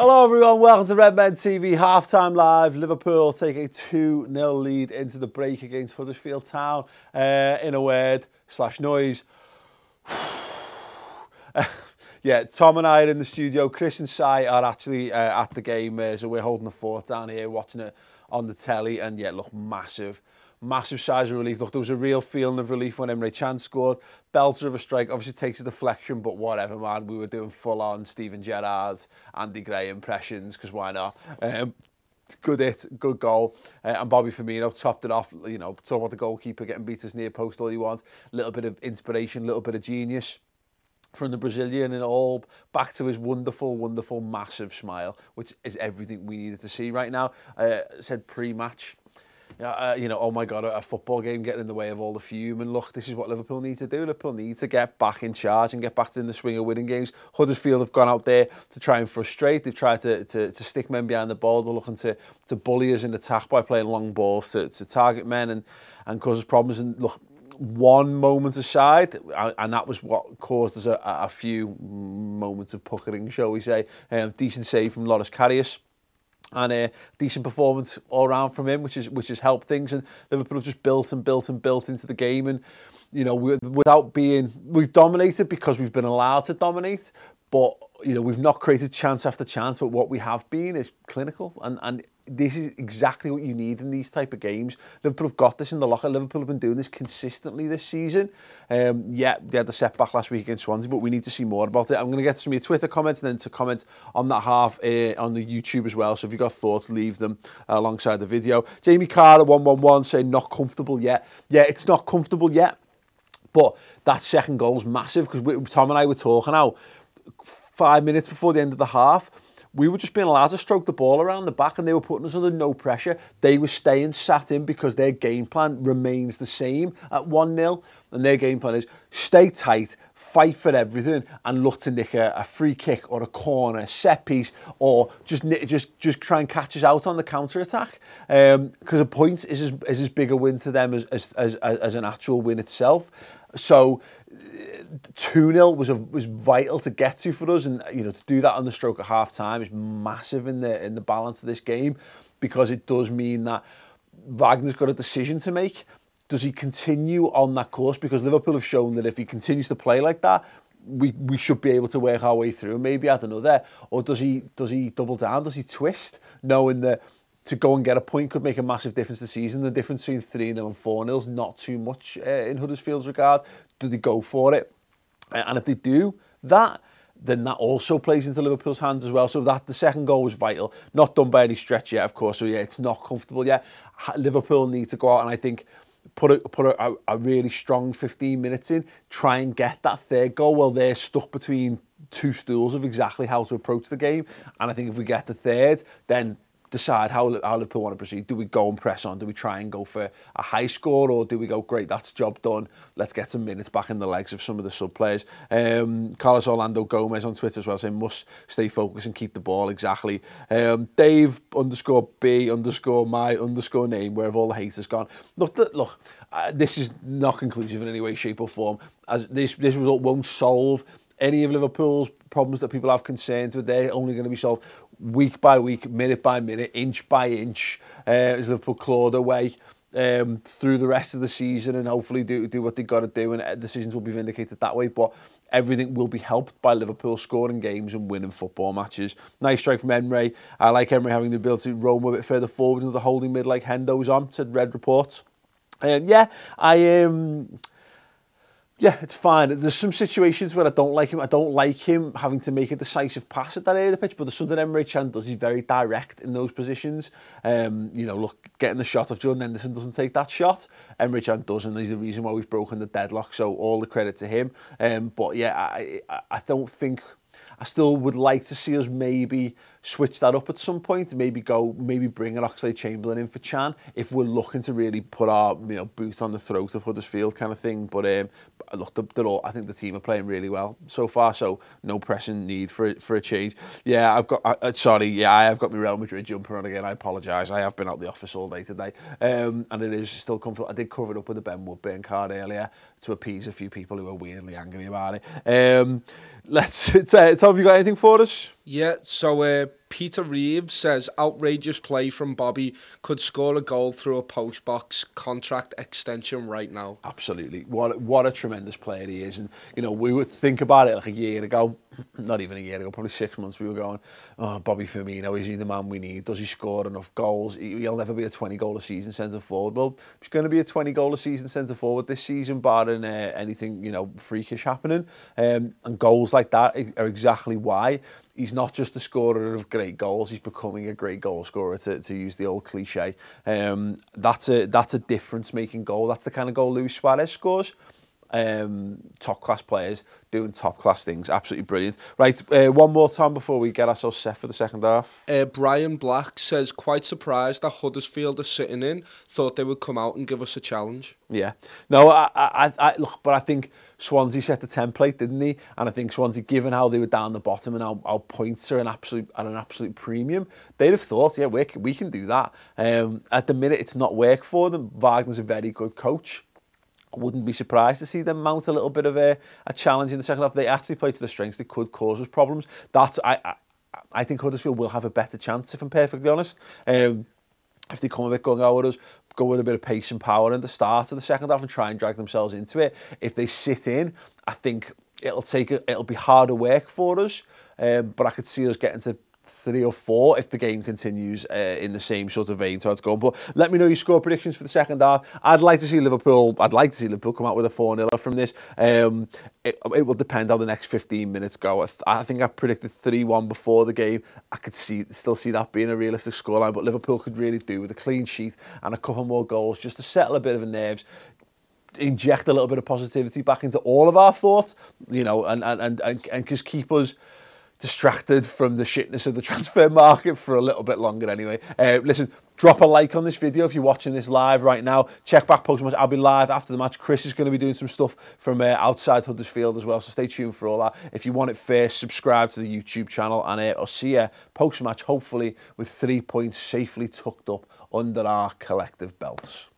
Hello everyone, welcome to Redmen TV Halftime Live. Liverpool take a 2-0 lead into the break against Huddersfield Town. In a word, / noise. Yeah, Tom and I are in the studio. Chris and Si are actually at the game, so we're holding the fort down here, watching it on the telly. And yeah, look, massive size of relief. Look, there was a real feeling of relief when Emre Can scored. Belter of a strike, obviously takes a deflection, but whatever, man. We were doing full-on Steven Gerrard, Andy Gray impressions, because why not? Good hit, good goal. And Bobby Firmino topped it off. You know, talk about the goalkeeper getting beat as near post all you want. A little bit of inspiration, a little bit of genius from the Brazilian, and all back to his wonderful, massive smile, which is everything we needed to see right now. Said pre-match, you know, oh my God, a football game getting in the way of all the fume. And look, this is what Liverpool need to do. Liverpool need to get back in charge and get back in the swing of winning games. Huddersfield have gone out there to try and frustrate. They've tried to stick men behind the ball. They're looking to bully us in attack by playing long balls to target men and cause us problems. And look, one moment aside, and that was what caused us a few moments of puckering, shall we say. Decent save from Loris Karius, and a decent performance all round from him, which has helped things. And Liverpool have just built into the game. And you know, we've dominated because we've been allowed to dominate. But you know, we've not created chance after chance. But what we have been is clinical, and this is exactly what you need in these type of games. Liverpool have got this in the locker. Liverpool have been doing this consistently this season. Yeah, they had the setback last week against Swansea, but we need to see more about it. I'm going to get some of your Twitter comments and then to comment on that half on the YouTube as well. So if you've got thoughts, leave them alongside the video. Jamie Carter 111 saying not comfortable yet. Yeah, it's not comfortable yet, but that second goal's massive, because Tom and I were talking now 5 minutes before the end of the half. We were just being allowed to stroke the ball around the back, and they were putting us under no pressure. They were staying sat in because their game plan remains the same at 1-0. And their game plan is stay tight, fight for everything, and look to nick a free kick or a corner, set piece, or just try and catch us out on the counter-attack. Because a point is as big a win to them as an actual win itself. So 2-0 was vital to get to for us, and you know, to do that on the stroke of half time is massive in the balance of this game, because it does mean that Wagner's got a decision to make. Does he continue on that course? Because Liverpool have shown that if he continues to play like that, we should be able to work our way through. Maybe, I don't know, there. Or does he double down? Does he twist, knowing that to go and get a point could make a massive difference this season? The difference between 3-0 and 4-0 is not too much in Huddersfield's regard. Do they go for it? And if they do that, then that also plays into Liverpool's hands as well. So that the second goal was vital. Not done by any stretch yet, of course. So yeah, it's not comfortable yet. Liverpool need to go out and I think put a really strong 15 minutes in, try and get that third goal. Well, they're stuck between two stools of exactly how to approach the game. And I think if we get the third, then decide how Liverpool want to proceed. Do we go and press on? Do we try and go for a high score, or do we go, great, that's job done, let's get some minutes back in the legs of some of the sub players? Carlos Orlando Gomez on Twitter as well saying must stay focused and keep the ball. Exactly. Dave _B_my_name, where have all the haters gone? Look, this is not conclusive in any way, shape or form. As this result won't solve any of Liverpool's problems that people have concerns with. They're only going to be solved week by week, minute by minute, inch by inch, as Liverpool clawed away through the rest of the season, and hopefully do what they've got to do, and decisions will be vindicated that way. But everything will be helped by Liverpool scoring games and winning football matches. Nice strike from Emre. I like Emre having the ability to roam a bit further forward into the holding mid like Hendo's on, said Red Reports. Yeah, it's fine. There's some situations where I don't like him. I don't like him having to make a decisive pass at that area of the pitch, but there's something Emre Can does. He's very direct in those positions. You know, look, getting the shot of Jordan Henderson doesn't take that shot. Emre Can does, and he's the reason why we've broken the deadlock, so all the credit to him. But yeah, I don't think... I still would like to see us maybe switch that up at some point. Maybe bring an Oxlade-Chamberlain in for Can if we're looking to really put our boot on the throat of Huddersfield kind of thing. But look, I think the team are playing really well so far, so no pressing need for a change. Yeah, I have got my Real Madrid jumper on again. I apologise. I have been out the office all day today, and it is still comfortable. I did cover it up with the Ben Woodburn card earlier to appease a few people who were weirdly angry about it. Tom, have you got anything for us? Yeah, so Peter Reeves says, outrageous play from Bobby, could score a goal through a post box, contract extension right now. Absolutely. What a tremendous player he is. And, you know, we would think about it like a year ago, not even a year ago, probably 6 months, we were going, oh, Bobby Firmino, is he the man we need? Does he score enough goals? He'll never be a 20-goal-a-season centre-forward. Well, he's going to be a 20-goal-a-season centre-forward this season, barring anything, you know, freakish happening. And goals like that are exactly why. He's not just a scorer of great goals, he's becoming a great goal scorer, to use the old cliche. That's a difference-making goal. That's the kind of goal Luis Suarez scores. Top-class players doing top-class things. Absolutely brilliant. Right, one more time before we get ourselves set for the second half. Brian Black says, quite surprised that Huddersfield are sitting in. Thought they would come out and give us a challenge. Yeah. No, I look, but I think Swansea set the template, didn't he? And I think Swansea, given how they were down the bottom and how points are an absolute premium, they'd have thought, yeah, we can do that. At the minute, it's not work for them. Wagner's a very good coach. I wouldn't be surprised to see them mount a little bit of a challenge in the second half. They actually play to their strengths. They could cause us problems. I think Huddersfield will have a better chance, if I'm perfectly honest. If they come a bit gung-ho with us, go with a bit of pace and power in the start of the second half and try and drag themselves into it. If they sit in, I think it'll be harder work for us. But I could see us getting to 3 or 4 if the game continues in the same sort of vein to how it's going. But let me know your score predictions for the second half. I'd like to see Liverpool come out with a 4-0 from this. It will depend how the next 15 minutes go. I think I predicted 3-1 before the game. I could still see that being a realistic scoreline, but Liverpool could really do with a clean sheet and a couple more goals just to settle a bit of the nerves, inject a little bit of positivity back into all of our thoughts, you know, and just keep us distracted from the shitness of the transfer market for a little bit longer anyway. Listen, drop a like on this video if you're watching this live right now. Check back post-match. I'll be live after the match. Chris is going to be doing some stuff from outside Huddersfield as well, so stay tuned for all that. If you want it first, subscribe to the YouTube channel, and I'll see you post-match, hopefully with 3 points safely tucked up under our collective belts.